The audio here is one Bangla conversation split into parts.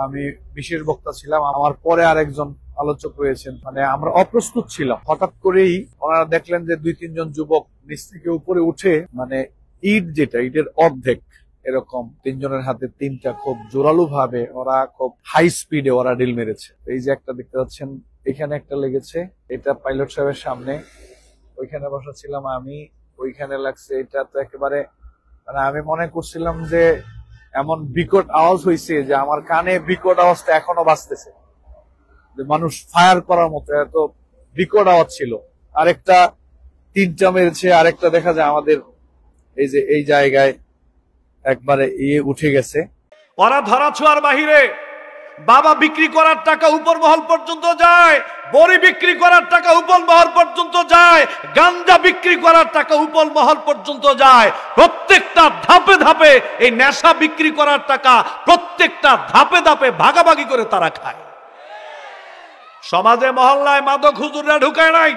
আমি বিশেষ বক্তা ছিলাম, আমার পরে আরেকজন আলোচক রয়েছেন। মানে আমরা অপ্রস্তুত ছিলাম, হঠাৎ করেই ওনারা দেখলেন যে 2-3 জন যুবক নিচ থেকে উপরে উঠে মানে ইট, যেটা ইটের অর্ধেক এরকম 3 জনের হাতে 3টা খুব জোরালো ভাবে ওরা খুব হাই স্পিডে ওরা ড্রিল মেরেছে। এই যে একটা দেখতে পাচ্ছেন, এখানে একটা লেগেছে, এটা পাইলট সাহেবের সামনে, ওইখানে বসা ছিলাম আমি, ওইখানে লাগছে। এটা তো একেবারে মানে আমি মনে করছিলাম যে এমন বিকট আওয়াজ হয়েছে যে আমার কানে বিকট আওয়াজটা এখনো বাজতেছে, যে মানুষ ফায়ার করার মতো এত বিকট আওয়াজ ছিল। আরেকটা 3টা মেরেছে, আরেকটা দেখা যায় আমাদের এই যে এই জায়গায় একবারে উঠে গেছে। ওরা ধরা ছোঁয়ার বাহিরে বাবা বিক্রি করার টাকা উপর মহল পর্যন্ত যায়, বড়ি বিক্রি করার টাকা উপর মহল পর্যন্ত যায়, গাঞ্জা বিক্রি করার টাকা উপর মহল পর্যন্ত যায়। প্রত্যেকটা ধাপে ধাপে এই নেশা বিক্রি করার টাকা প্রত্যেকটা ধাপে ধাপে ভাগাভাগি করে তারা খায়। সমাজে মহল্লায় মাদক হুজুররা ঢুকায় নাই,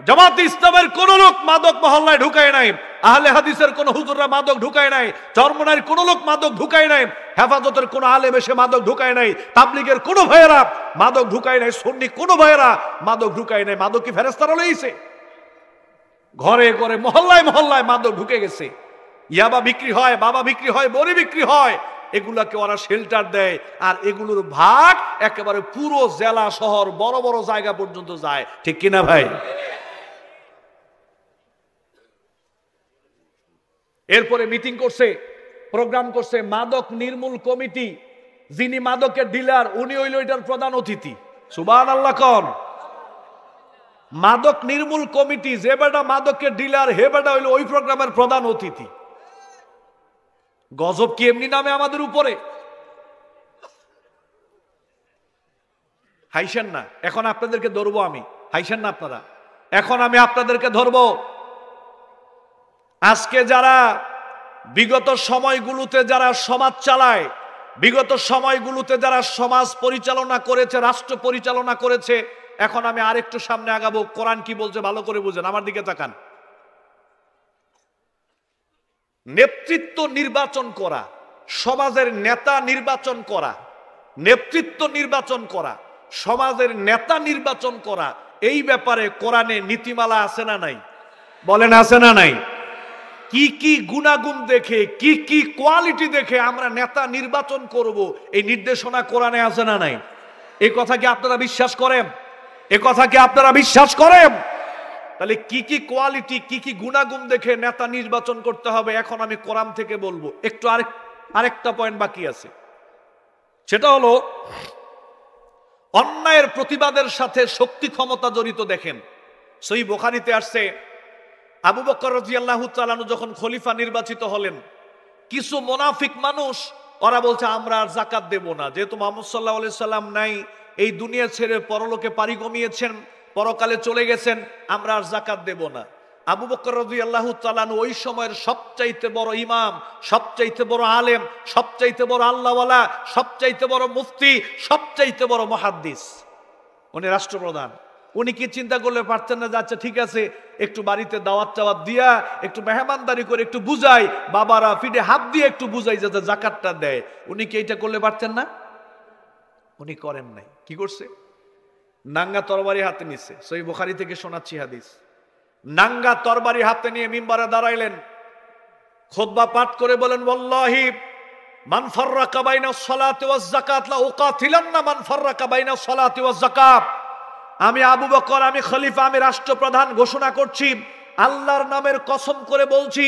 জামাত ইসলামের কোন লোক মাদক মহল্লায় ঢুকায় নাই, আহলে হাদিসের কোন হুজুররা মাদক ঢুকায় নাই, চরমনাইয়ের কোন লোক মাদক ঢুকায় নাই, হেফাজতের কোন আলেম এসে মাদক ঢুকায় নাই, তাবলীগের কোন ভাইয়েরা মাদক ঢুকায় নাই, সুন্নি কোন ভাইয়েরা মাদক ঢুকায় নাই। মাদক কি ফেরেশতারা লইছে? ঘরে ঘরে মহল্লায় মহল্লায় মাদক ঢুকে গেছে। ইয়াবা বিক্রি হয়, বাবা বিক্রি হয়, বড়ি বিক্রি হয়, এগুলাকে ওরা শেল্টার দেয়। আর এগুলোর ভাগ একেবারে পুরো জেলা শহর বড় বড় জায়গা পর্যন্ত যায়। ঠিক কিনা ভাই? এরপরে মিটিং করছে, প্রোগ্রাম করছে মাদক নির্মূল কমিটি। যিনি মাদকের ডিলার উনি হইল এটার প্রধান অতিথি। সুবহানাল্লাহ কোন? মাদক নির্মূল কমিটি, যে বেটা মাদকের ডিলার হে বেটা হইল ওই প্রোগ্রামের প্রধান অতিথি। গজব কি এমনি নামে আমাদের উপরে? হাইসেন না, এখন আপনাদেরকে ধরবো আমি। হাইসেন না আপনারা, এখন আমি আপনাদেরকে ধরবো। আজকে যারা বিগত সময়গুলোতে যারা সমাজ চালায়, বিগত সময়গুলোতে যারা সমাজ পরিচালনা করেছে, রাষ্ট্র পরিচালনা করেছে, এখন আমি আরেকটু সামনে আগাবো। কোরআন কি বলছে ভালো করে বুঝেন, আমার দিকে তাকান। নেতৃত্ব নির্বাচন করা, সমাজের নেতা নির্বাচন করা, নেতৃত্ব নির্বাচন করা, সমাজের নেতা নির্বাচন করা, এই ব্যাপারে কোরআনে নীতিমালা আছে না নাই? বলেন আছে না নাই? কি কি গুণাগুণ দেখে, কি কি কোয়ালিটি দেখে আমরা নেতা নির্বাচন করব, এই নির্দেশনা কোরআনে আছে না নাই? এই কথা কি আপনারা বিশ্বাস করেন? এই কথা কি আপনারা বিশ্বাস করেন? তাহলে কি কি কোয়ালিটি, কি কি গুণাগুণ দেখে নেতা নির্বাচন করতে হবে, এখন আমি কোরআন থেকে বলবো। একটু আরেকটা পয়েন্ট বাকি আছে, সেটা হলো অন্যায়ের প্রতিবাদের সাথে শক্তি ক্ষমতা জড়িত। দেখেন সহিহ বুখারীতে আসছে, আবু বকর রাদিয়াল্লাহু তাআলা আনহু যখন খলিফা নির্বাচিত হলেন, কিছু মুনাফিক মানুষ ওরা বলছে আমরা আর যাকাত দেব না, যেহেতু মুহাম্মদ সাল্লাল্লাহু আলাইহি সাল্লাম নাই, এই দুনিয়া ছেড়ে পরলোকে পাড়ি জমিয়েছেন, পরকালে চলে গেছেন, আমরা আর যাকাত দেব না। আবু বকর রাদিয়াল্লাহু তাআলা আনহু ওই সময়ের সবচাইতে বড় ইমাম, সবচাইতে বড় আলেম, সবচাইতে বড় আল্লাহওয়ালা, সবচাইতে বড় মুফতি, সবচাইতে বড় মুহাদ্দিস, উনি রাষ্ট্রপ্রধান। উনি কি চিন্তা করলে পারতেন না, যাচ্ছে ঠিক আছে একটু বাড়িতে দাওয়াত টাওয়াত দিয়া একটু মেহমানদারি করে একটু বুঝাই, বাবারা ফিডে হাত দিয়ে একটু বুঝাই যাতে যাকাতটা দেয়? উনি কি এটা করলে পারতেন না? উনি করেন নাই। কি করছে? নাঙ্গা তরবারি হাতে নিছে। সহিহ বুখারী থেকে শোনাচ্ছি হাদিস। নাঙ্গা তরবারি হাতে নিয়ে মিম্বারে দাঁড়াইলেন, খুতবা পাঠ করে বলেন, ওয়াল্লাহি মান ফাররাকা বাইনাস সালাতি ওয়াজ যাকাত লা উকাতিলান্না মান ফাররাকা বাইনাস সালাতি ওয়াজ যাকাত। আমি আবু বকর, আমি খলিফা, আমি রাষ্ট্রপ্রধান ঘোষণা করছি, আল্লাহর নামের কসম করে বলছি,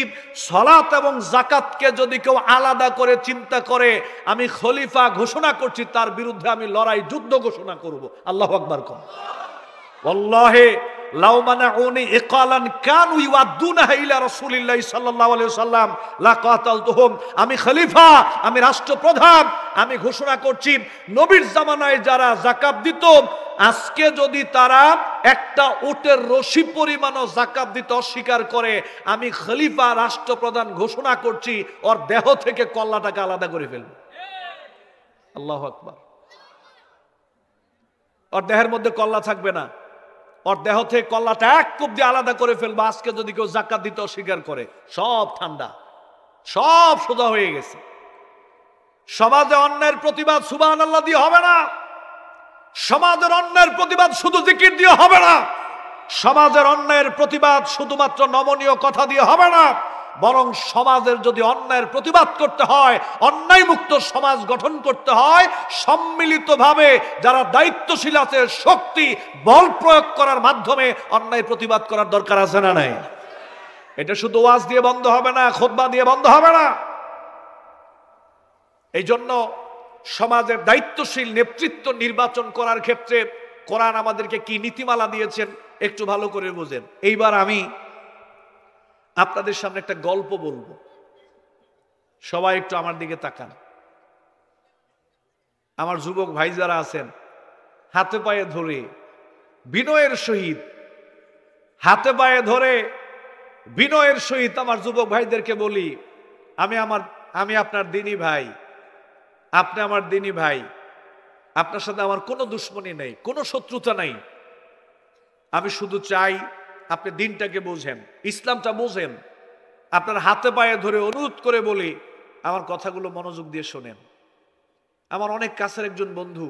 সালাত এবং যাকাতকে যদি কেউ আলাদা করে চিন্তা করে, আমি খলিফা ঘোষণা করছি তার বিরুদ্ধে আমি লড়াই, যুদ্ধ ঘোষণা করব। আল্লাহু আকবার কোন? ওয়াল্লাহি লাউ মানাউনি ইকালান কানু ইউআদুনাহা ইলা রাসূলিল্লাহি সাল্লাল্লাহু আলাইহি ওয়াসাল্লাম লাকাতালতুহুম। আমি খলিফা, আমি রাষ্ট্রপ্রধান, আমি ঘোষণা করছি নবীর জামানায় যারা যাকাত দিত, আজকে যদি তারা একটা উটের রশি পরিমাণও যাকাত দিতে অস্বীকার করে, আমি খলিফা রাষ্ট্রপ্রধান ঘোষণা করছি ওর দেহ থেকে কল্লাটাকে আলাদা করে ফেলব। আল্লাহু আকবার। ওর দেহের মধ্যে কল্লা থাকবে না, ওর দেহ থেকে কল্লাটা এক কোপ দিয়ে আলাদা করে ফেলবো। আজকে যদি কেউ যাকাত দিতে অস্বীকার করে, সব ঠান্ডা, সব সোজা হয়ে গেছে। সমাজে অন্যায়ের প্রতিবাদ সুবহানাল্লাহ দিয়ে হবে না। সমাজের অন্যায়ের প্রতিবাদ শুধু জিকির দিয়ে হবে না। সমাজের অন্যায়ের প্রতিবাদ শুধুমাত্র নমনীয় কথা দিয়ে হবে না, বরং সমাজের যদি অন্যায়ের প্রতিবাদ করতে হয়, অন্যায় মুক্ত সমাজ গঠন করতে হয়, সম্মিলিতভাবে যারা দায়িত্বশীল আছে শক্তি বল প্রয়োগ করার মাধ্যমে অন্যায় প্রতিবাদ করার দরকার আছে না নাই? এটা শুধু ওয়াজ দিয়ে বন্ধ হবে না, খুতবা দিয়ে বন্ধ হবে না। এই জন্য সমাজের দায়িত্বশীল নেতৃত্ব নির্বাচন করার ক্ষেত্রে কোরআন আমাদেরকে কি নীতিমালা দিয়েছেন একটু ভালো করে বুঝেন। এইবার আমি আপনাদের সামনে একটা গল্প বলবো, সবাই একটু আমার দিকে তাকান। আমার যুবক ভাই যারা আছেন হাতে পায়ে ধরে বিনয়ের সহিত, হাতে পায়ে ধরে বিনয়ের সহিত আমার যুবক ভাইদেরকে বলি, আমি আপনার দিনী ভাই, আপনি আমার দিনী ভাই, আপনার সাথে আমার কোনো দুশ্মনী নেই, কোনো শত্রুতা নাই। আমি শুধু চাই আপনি দিনটাকে বোঝেন, ইসলামটা বোঝেন। আপনার হাতে পায়ে ধরে অনুরোধ করে বলি, আমার কথাগুলো মনোযোগ দিয়ে শোনেন। আমার অনেক কাছের একজন বন্ধু,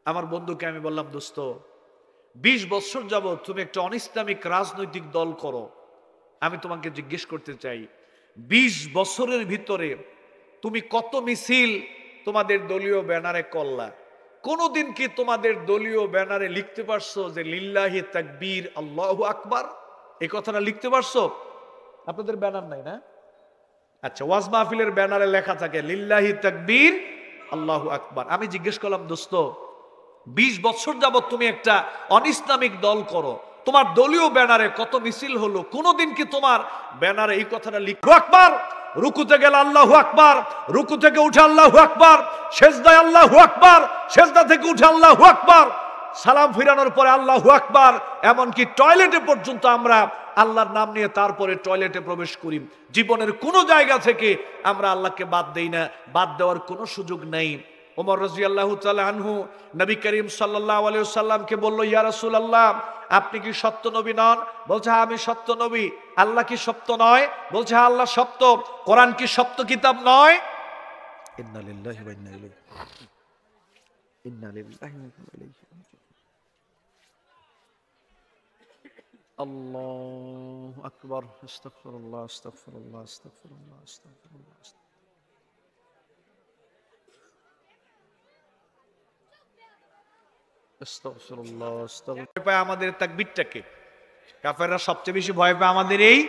আমার বন্ধুকে আমি বললাম, দোস্ত 20 বছর যাবত তুমি একটা অনিসলামিক রাজনৈতিক দল করো। আমি তোমাকে জিজ্ঞেস করতে চাই, 20 বছরের ভিতরে তুমি কত মিছিল তোমাদের দলীয় ব্যানারে করলা? কোনদিন কি তোমাদের দলীয় ব্যানারে লিখতে পারছো যে লিল্লাহি তাকবীর আল্লাহু আকবার? এই কথাটা লিখতে পারছো? আপনাদের ব্যানার নাই না? আচ্ছা, ওয়াজ মাহফিলের ব্যানারে লেখা থাকে লিল্লাহি তাকবীর আল্লাহু আকবার। আমি জিজ্ঞেস করলাম, দোস্ত 20 বছর যাবত তুমি একটা অনিসলামিক দল করো, তোমার দলীয় ব্যানারে কত মিছিল হলো? কোনদিন কি তোমার ব্যানারে এই কথাটা লিখো আকবার? রুকুতে গেলে আল্লাহু আকবার, রুকু থেকে উঠে আল্লাহু আকবার, সেজদায় আল্লাহু আকবার, সেজদা থেকে উঠে আল্লাহু আকবার, সালাম ফিরানোর পরে আল্লাহু আকবার, এমনকি টয়লেটে পর্যন্ত আমরা আল্লাহর নাম নিয়ে তারপরে টয়লেটে প্রবেশ করি। জীবনের কোনো জায়গা থেকে আমরা আল্লাহকে বাদ দেই না, বাদ দেওয়ার কোনো সুযোগ নেই। ওমর রাদিয়াল্লাহু তাআলা আনহু নবী করিম সাল্লাল্লাহু আলাইহি ওয়াসাল্লামকে বলল, ইয়া রাসূলুল্লাহ, আপনি কি সত্য নবী নন? বলছে, হ্যাঁ আমি সত্য নবী। আল্লাহ কি সত্য নয়? বলছে, হ্যাঁ আল্লাহ সত্য। কোরআন কি সত্য কিতাব নয়? ইন্না লিল্লাহি ওয়া ইন্না ইলাইহি রাজিউন। আল্লাহু আকবার। আস্তাগফিরুল্লাহ, আস্তাগফিরুল্লাহ, আস্তাগফিরুল্লাহ, আস্তাগফিরুল্লাহ। আমাদের তাকবীরটাকে, কাফেররা সবচেয়ে বেশি ভয় পায় আমাদের এই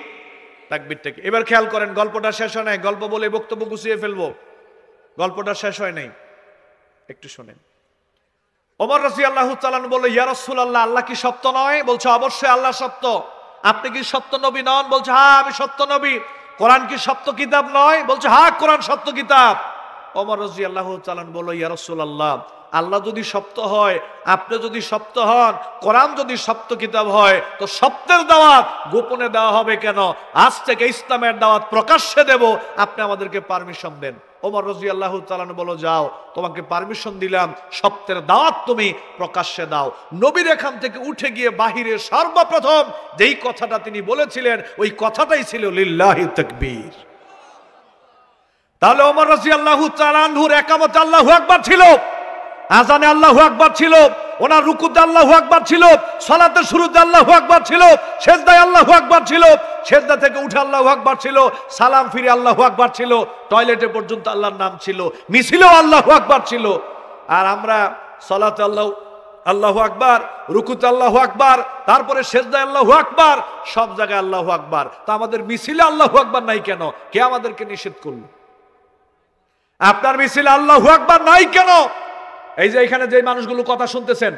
তাকবীরটাকে। এবার খেয়াল করেন, গল্পটা শেষ হয় নাই, গল্প বলে বক্তব্য গুছিয়ে ফেলবো, গল্পটা শেষ হয় নাই, একটু শোনেন। ওমর রাদিয়াল্লাহু তাআলা বলল, ইয়া রাসূলুল্লাহ, আল্লাহ কি সত্য নয়? বলছে, অবশ্যই আল্লাহ সত্য। আপনি কি সত্য নবী নন? বলছে, হ্যাঁ আমি সত্য নবী। কোরআন কি সত্য কিতাব নয়? বলছে, হ্যাঁ কোরআন সত্য কিতাব। ওমর রাদিয়াল্লাহু তাআলা বলল, ইয়া রাসূলুল্লাহ, আল্লাহ যদি সত্য হয়, আপনি যদি সত্য হন, কোরআন যদি সত্য কিতাব হয়, তো সত্যের দাওয়াত গোপনে দেওয়া হবে কেন? আজ থেকে ইসলামের দাওয়াত প্রকাশ্যে দেব, আপনি আমাদেরকে পারমিশন দেন। ওমর রাদিয়াল্লাহু তাআলা বলল, যাও, তোমাকে পারমিশন দিলাম, সত্যের দাওয়াত তুমি প্রকাশ্যে দাও। নবীর এখান থেকে উঠে গিয়ে বাহিরে সর্বপ্রথম যেই কথাটা তিনি বলেছিলেন, ওই কথাটাই ছিল লিল্লাহি তাকবীর। তাহলে ওমর রাদিয়াল্লাহু তাআলা আনহুর ইকামতে আল্লাহু আকবার ছিল, আজানে আল্লাহু আকবার ছিল, ওনার রুকুতে আল্লাহু আকবার ছিল, সালাতের শুরুতে আল্লাহু আকবার ছিল, সেজদায় আল্লাহু আকবার ছিল, সেজদা থেকে উঠে আল্লাহু আকবার ছিল, সালাম ফিরে আল্লাহু আকবার ছিল, টয়লেটে পর্যন্ত আল্লাহর নাম ছিল, মিছিলেও আল্লাহু আকবার ছিল। আর আমরা সালাতে আল্লাহু আকবার, রুকুতে আল্লাহু আকবার, তারপরে সেজদায় আল্লাহু আকবার, সব জায়গায় আল্লাহু আকবার। তা আমাদের মিছিলে আল্লাহু আকবার নাই কেন? কে আমাদেরকে নিষেধ করলো? আপনার মিছিলে আল্লাহু আকবার নাই কেন? এই যে এখানে যে মানুষগুলো কথা শুনতেছেন,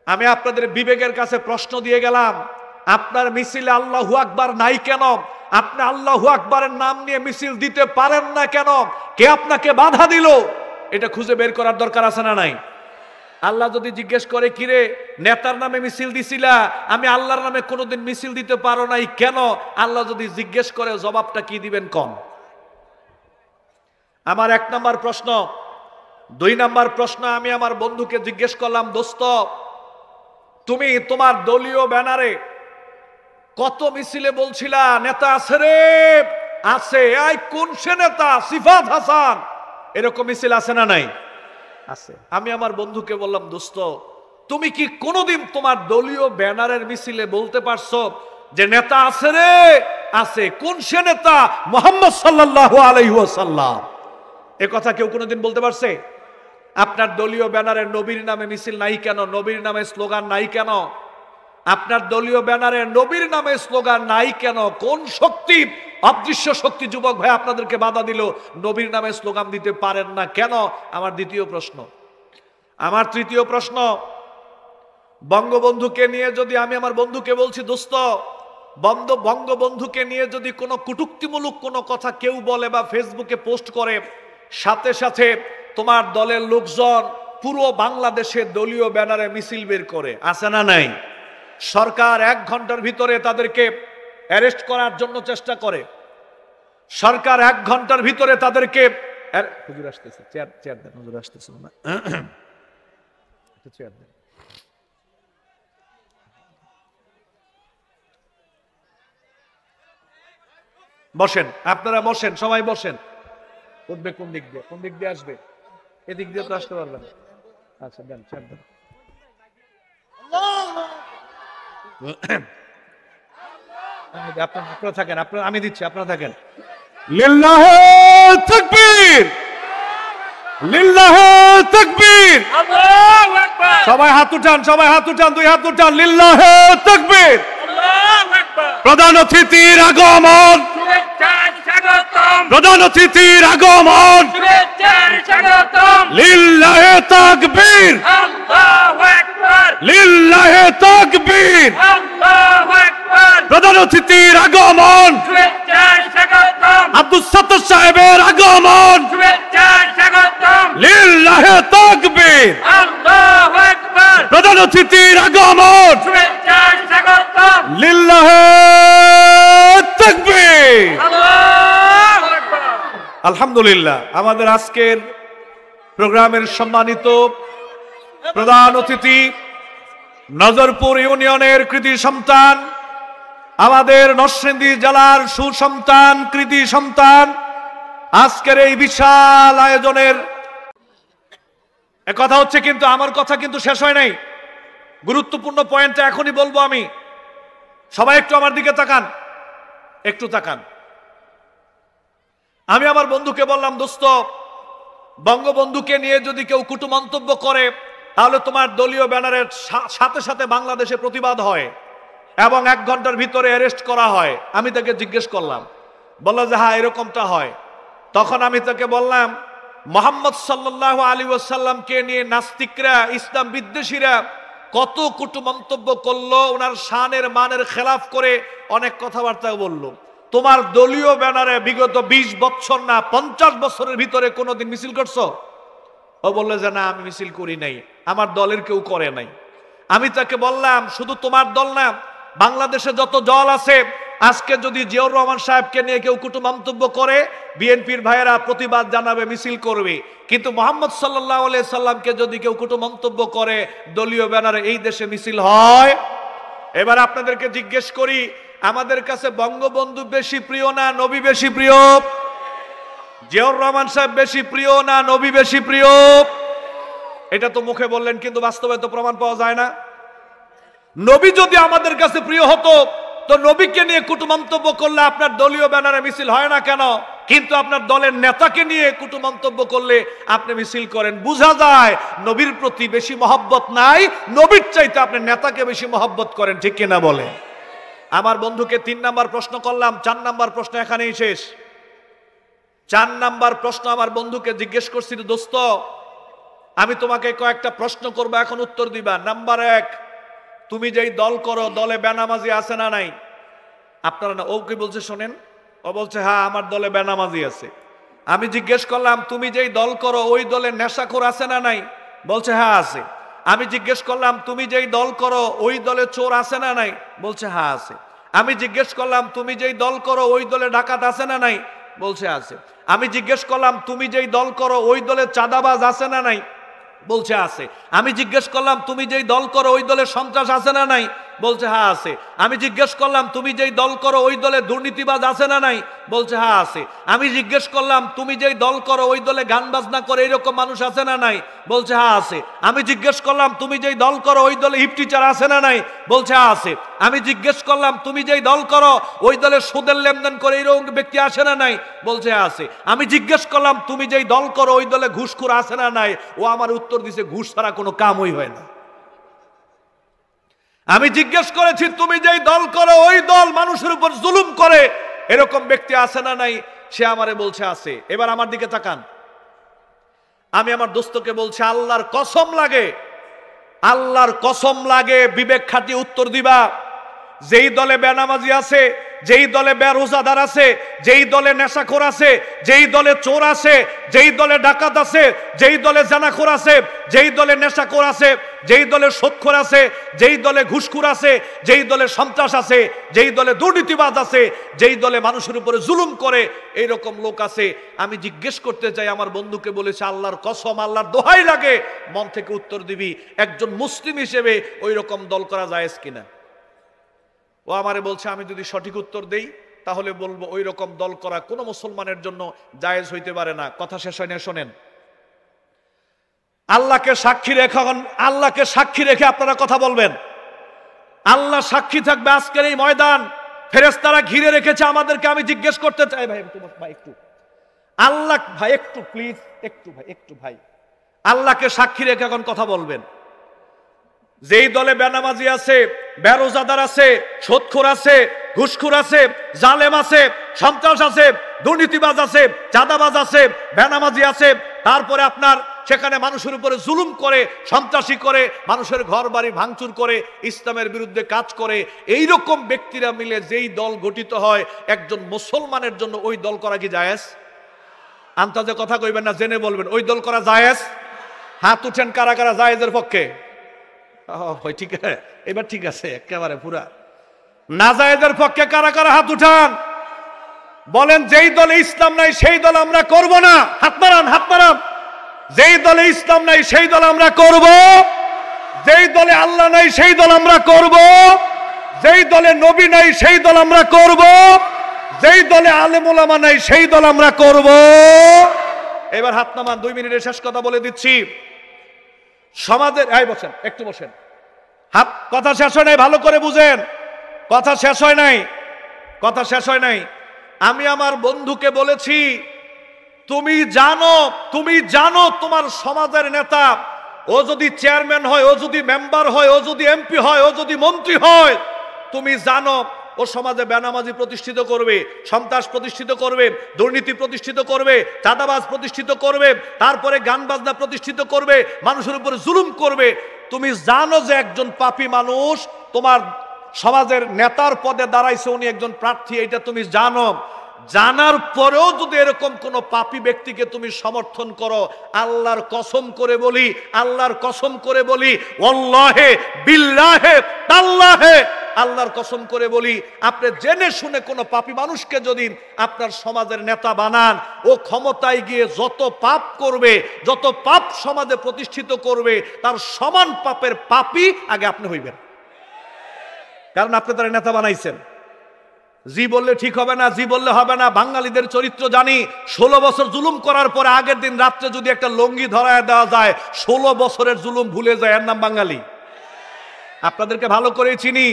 আমি আপনাদের বিবেকের কাছে প্রশ্ন দিয়ে গেলাম, আপনার মিছিলে আল্লাহু আকবার নাই কেন? আপনি আল্লাহু আকবারের নাম নিয়ে মিছিল দিতে পারেন না কেন? কে আপনাকে বাধা দিল? এটা খুঁজে বের করার দরকার আছে না নাই? আল্লাহ যদি জিজ্ঞেস করে, কিরে নেতার নামে মিছিল দিছিলা, আমি আল্লাহর নামে কোনোদিন মিছিল দিতে পারো নাই কেন? আল্লাহ যদি জিজ্ঞেস করে, জবাবটা কি দিবেন কম? আমার 1 নম্বর প্রশ্ন। 2 নম্বর প্রশ্ন, আমি আমার বন্ধুকে জিজ্ঞেস করলাম, দোস্ত তুমি তোমার দলীয় ব্যানারে কত মিছিলে বলছিলা নেতা আছে রে? আছে। কোন সে নেতা? সিফাত হাসান। এরকম মিছিল আছে না নাই? আছে। আমি আমার বন্ধুকে বললাম, দোস্ত তুমি কি কোনোদিন তোমার দলীয় ব্যানারের মিছিলে বলতে পারছো যে নেতা আছে রে? আছে। কোন সে নেতা? মুহাম্মদ সাল্লাল্লাহু আলাইহি ওয়াসাল্লাম। এ কথা কেউ কোনোদিন বলতে পারছে? আপনার দলীয় ব্যানারে নবীর নামে মিছিল নাই কেন? নবীর নামে স্লোগান নাই কেন? আপনার দলীয় ব্যানারে নবীর নামে স্লোগান নাই কেন? কোন শক্তি, অদৃশ্য শক্তি যুবক ভাই আপনাদেরকে বাধা দিল নবীর নামে স্লোগান দিতে পারেন না কেন? আমার দ্বিতীয় প্রশ্ন। আমার তৃতীয় প্রশ্ন, বঙ্গবন্ধুকে নিয়ে যদি আমি আমার বন্ধুকে বলছি, দোস্ত বঙ্গবন্ধুকে নিয়ে যদি কোনো কটূক্তিমূলক কোনো কথা কেউ বলে বা ফেসবুকে পোস্ট করে, সাথে সাথে তোমার দলের লোকজন পুরো বাংলাদেশে দলীয় ব্যানারে মিছিল বের করে, আছে না নাই? সরকার 1 ঘন্টার ভিতরে তাদেরকে অ্যারেস্ট করার জন্য চেষ্টা করে। সরকার 1 ঘন্টার ভিতরে তাদেরকে হুজুর আসতেছে, চেয়ার দেন, হুজুর আসতেছে না, চেয়ার দেন। বসেন, আপনারা বসেন, সবাই বসেন। উঠবে কোন দিক দিয়ে? কোন দিক দিয়ে আসবে? এদিক দিয়ে তো আসতে পারবেন। আচ্ছা দেন, চেয়ার দেন। আপনারা থাকেন, আমি দিচ্ছি, আপনারা থাকেন। লিল্লাহে তাকবীর, লিল্লাহে তাকবীর, আল্লাহু আকবার। সবাই হাত উঠান, সবাই হাত উঠান, 2 হাত উঠান। লিল্লাহে তাকবীর, আল্লাহু আকবার। প্রধান অতিথির আগমন, শুভেচ্ছা স্বাগতম। প্রধান অতিথির আগমন, শুভেচ্ছা স্বাগতম। লিল্লাহে তাকবীর, আল্লাহু আকবার। লিল্লাহে তাকবীর, আল্লাহু আকবার। প্রধান অতিথির আগমন, শুভেচ্ছা স্বাগতম। আব্দুল সত্তার সাহেবের আগমন, শুভেচ্ছা স্বাগতম। লিল্লাহে তাকবীর, আল্লাহু আকবার। প্রধান অতিথির আগমন, শুভেচ্ছা স্বাগতম। লিল্লাহে তাকবীর, আল্লাহু আকবার। আলহামদুলিল্লাহ, আমাদের আজকের প্রোগ্রামের সম্মানিত প্রধান অতিথি, নজরপুর ইউনিয়নের কৃতি সন্তান, আমাদের নরসিংদী জেলার সুসন্তান, কৃতি সন্তান, আজকের এই বিশাল আয়োজনের কথা হচ্ছে, কিন্তু আমার কথা কিন্তু শেষ হয় নাই। গুরুত্বপূর্ণ পয়েন্টটা এখনই বলবো আমি। সবাই একটু আমার দিকে তাকান, একটু তাকান। আমি আমার বন্ধুকে বললাম, দোস্ত বঙ্গবন্ধুকে নিয়ে যদি কেউ কটু মন্তব্য করে, তাহলে তোমার দলীয় ব্যানারের সাথে সাথে বাংলাদেশে প্রতিবাদ হয় এবং 1 ঘন্টার ভিতরে অ্যারেস্ট করা হয়। আমি তাকে জিজ্ঞেস করলাম, বলল যে হ্যাঁ এরকমটা হয়। তখন আমি তাকে বললাম, মুহাম্মদ সাল্লাল্লাহু আলাইহি ওয়াসাল্লামকে নিয়ে নাস্তিকরা, ইসলাম বিদ্বেষীরা কত কটু মন্তব্য করলো, ওনার শানের মানের খেলাফ করে অনেক কথাবার্তা বলল। তোমার দলীয় ব্যানারে বিগত 20 বছর না 50 বছরের ভিতরে কোনোদিন মিছিল করছো? ও বললো যে না, আমি মিছিল করি নাই, আমার দলের কেউ করে নাই। আমি তাকে বললাম, শুধু তোমার দল না, বাংলাদেশে যত দল আছে, আজকে যদি জিয়াউর রহমান সাহেবকে নিয়ে কেউ কটু মন্তব্য করে, বিএনপির ভাইয়েরা প্রতিবাদ জানাবে, মিছিল করবে। কিন্তু মুহাম্মদ সাল্লাল্লাহু আলাইহি সাল্লামকে যদি কেউ কটু মন্তব্য করে, দলীয় ব্যানারে এই দেশে মিছিল হয়? এবার আপনাদেরকে জিজ্ঞেস করি, আমাদের কাছে বঙ্গবন্ধু বেশি প্রিয় না নবী বেশি প্রিয়? জিয়াউর রহমান সাহেব বেশি প্রিয় না নবী বেশি প্রিয়? এটা তো মুখে বললেন, কিন্তু বাস্তবে তো প্রমাণ পাওয়া যায় না। নবী যদি আমাদের কাছে প্রিয় হতো, তো নবীকে নিয়ে কটু মন্তব্য করলে আপনার দলীয় ব্যানারে মিছিল হয় না কেন? কিন্তু আপনার দলের নেতাকে নিয়ে কটু মন্তব্য করলে আপনি মিছিল করেন। বোঝা যায় নবীর প্রতি বেশি মহব্বত নাই, নবীর চাইতে আপনি নেতাকে বেশি মহব্বত করেন, ঠিক কিনা বলে? আমার বন্ধুকে 3 নাম্বার প্রশ্ন করলাম, 4 নাম্বার প্রশ্ন এখানেই শেষ। 4 নাম্বার প্রশ্ন আমার বন্ধুকে জিজ্ঞেস করছি, দোস্ত আমি তোমাকে কয়েকটা প্রশ্ন করবো, এখন উত্তর দিবা। নাম্বার 1, তুমি যেই দল করো, দলে বেনামাজি আছে না নাই? আপনারা না, ও কি বলছে শোনেন, ও বলছে হ্যাঁ আমার দলে বেনামাজি আছে। আমি জিজ্ঞেস করলাম, তুমি যেই দল করো ওই দলে নেশাখোর আছে না নাই? বলছে হ্যাঁ আছে। আমি জিজ্ঞেস করলাম, তুমি যেই দল করো ওই দলে চোর আছে না নাই? বলছে হ্যাঁ আছে। আমি জিজ্ঞেস করলাম, তুমি যেই দল করো ওই দলে ডাকাত আছে না নাই? বলছে আছে। আমি জিজ্ঞেস করলাম, তুমি যেই দল করো ওই দলে চাঁদাবাজ আছে না নাই? বলছে আছে। আমি জিজ্ঞেস করলাম, তুমি যেই দল করো ওই দলে সন্ত্রাস আছে না নাই? বলছে হ্যাঁ আছে। আমি জিজ্ঞেস করলাম তুমি যেই দল করো ওই দলে দুর্নীতিবাজ আছে না নাই? বলছে হ্যাঁ আছে। আমি জিজ্ঞেস করলাম তুমি যেই দল করো ওই দলে গান বাজনা করে এরকম মানুষ আছে না নাই? বলছে হ্যাঁ আছে। আমি জিজ্ঞেস করলাম তুমি যেই দল করো ওই দলে হিপ টিচার আছে না নাই? বলছে হ্যাঁ আছে। আমি জিজ্ঞেস করলাম তুমি যেই দল করো ওই দলে সুদের লেনদেন করে এরকম ব্যক্তি আছে না নাই? বলছে হ্যাঁ আছে। আমি জিজ্ঞেস করলাম তুমি যেই দল করো ওই দলে ঘুষখোর আছে না নাই? ও আমার উত্তর দিছে ঘুষ ছাড়া কোনো কামই হয় না। আমি জিজ্ঞেস করেছি তুমি যেই দল করো ওই দল মানুষের উপর জুলুম করে এরকম ব্যক্তি আছে না নাই? সে আমারে বলছে আছে। এবার আমার দিকে তাকান। আমি আমার দোস্তকে বলছি আল্লাহর কসম লাগে, আল্লাহর কসম লাগে বিবেক খাটিয়ে উত্তর দিবা। যেই দলে বেনামাজি আছে, যেই দলে বেরোজাদার আছে, যেই দলে নেশাখোর আছে, যেই দলে চোর আছে, যেই দলে ডাকাত আছে, যেই দলে জানাখোর আছে, যেই দলে নেশাখোর আছে, যেই দলে সুদখোর আছে, যেই দলে ঘুষখোর আছে, যেই দলে সন্ত্রাস আছে, যেই দলে দুর্নীতিবাজ আছে, যেই দলে মানুষের উপরে জুলুম করে এইরকম লোক আছে। আমি জিজ্ঞেস করতে চাই, আমার বন্ধুকে বলেছে আল্লাহর কসম, আল্লাহর দোহাই লাগে মন থেকে উত্তর দিবি একজন মুসলিম হিসেবে ওই রকম দল করা জায়েজ কিনা? ও আমারে বলছে আমি যদি সঠিক উত্তর দেই তাহলে বলবো ওই রকম দল করা কোনো মুসলমানের জন্য জায়েজ হইতে পারে না। কথা শেষ হয় না, শোনেন। আল্লাহকে সাক্ষী রেখে, আল্লাহকে সাক্ষী রেখে আপনারা কথা বলবেন। আল্লাহ সাক্ষী থাকবে আজকের এই ময়দান, ফেরেশতারা ঘিরে রেখেছে আমাদেরকে। আমি জিজ্ঞেস করতে চাই ভাই একটু আল্লাহ ভাই একটু প্লিজ একটু ভাই আল্লাহকে সাক্ষী রেখে এখন কথা বলবেন। যেই দলে বেনামাজি আছে, বেরোজাদার আছে, সুদখোর আছে, ঘুষখোর আছে, জালেম আছে, সন্ত্রাস আছে, দুর্নীতিবাজ আছে, চাঁদাবাজ আছে, বেনামাজি আছে, তারপরে আপনার সেখানে মানুষের উপরে জুলুম করে, সন্ত্রাসী করে, মানুষের ঘর বাড়ি ভাঙচুর করে, ইসলামের বিরুদ্ধে কাজ করে, এই রকম ব্যক্তিরা মিলে যেই দল গঠিত হয় একজন মুসলমানের জন্য ওই দল করা কি জায়েজ? আন্তাজে কথা কইবেন না, জেনে বলবেন ওই দল করা জায়েজ? হাত উঠেন কারা কারা জায়েজের পক্ষে? ঠিক আছে, এবার ঠিক আছে একেবারে পুরা। নাজায়েজের পক্ষে কারা কারা হাত উঠান? বলেন যেই দলে ইসলাম নাই সেই দল আমরা করব না। হাত মারান, হাত মারান। যেই দলে ইসলাম নাই সেই দল আমরা করব, যেই দলে আল্লাহ নাই সেই দল আমরা করব, যেই দলে নবী নাই সেই দল আমরা করব, যেই দলে আলেম ওলামা নাই সেই দল আমরা করব। এবার হাত নামান, 2 মিনিটের শেষ কথা বলে দিচ্ছি। সমাজের বসেন, একটু বসেন। হাত, কথা শেষ হয় নাই, ভালো করে বুঝেন। কথা শেষ হয় নাই, কথা শেষ হয় নাই। আমি আমার বন্ধুকে বলেছি তুমি জানো তোমার সমাজের নেতা, ও যদি চেয়ারম্যান হয়, ও যদি মেম্বার হয়, ও যদি এমপি হয়, ও যদি মন্ত্রী হয়, তুমি জানো ও সমাজে বেনামাজি প্রতিষ্ঠিত করবে, সন্ত্রাস প্রতিষ্ঠিত করবে, দুর্নীতি প্রতিষ্ঠিত করবে, চাঁদাবাজ প্রতিষ্ঠিত করবে, তারপরে গান বাজনা প্রতিষ্ঠিত করবে, মানুষের উপরে জুলুম করবে। তুমি জানো যে একজন পাপী মানুষ তোমার সমাজের নেতার পদে দাঁড়াইছে, উনি একজন প্রার্থী, এটা তুমি জানো। জানার পরেও যদি এরকম কোন পাপী ব্যক্তিকে তুমি সমর্থন করো, আল্লাহর কসম করে বলি, আল্লাহর কসম করে বলি, ওয়াল্লাহে বিল্লাহে তাল্লাহে, আল্লাহর কসম করে বলি, আপনি জেনে শুনে কোন পাপী মানুষকে যদি আপনার সমাজের নেতা বানান, ও ক্ষমতায় গিয়ে যত পাপ করবে, যত পাপ সমাজে প্রতিষ্ঠিত করবে, তার সমান পাপের পাপী আগে আপনি হইবেন। কারণ আপনি তার নেতা বানাইছেন। জি বললে ঠিক হবে না, জি বললে হবে না। বাঙালিদের চরিত্র জানি। 16 বছর জুলুম করার পরে আগের দিন রাত্রে যদি একটা লঙ্গি ধরায় দেওয়া যায়, 16 বছরের জুলুম ভুলে যায়, এর নাম বাঙালি। আপনাদেরকে ভালো করে চিনি।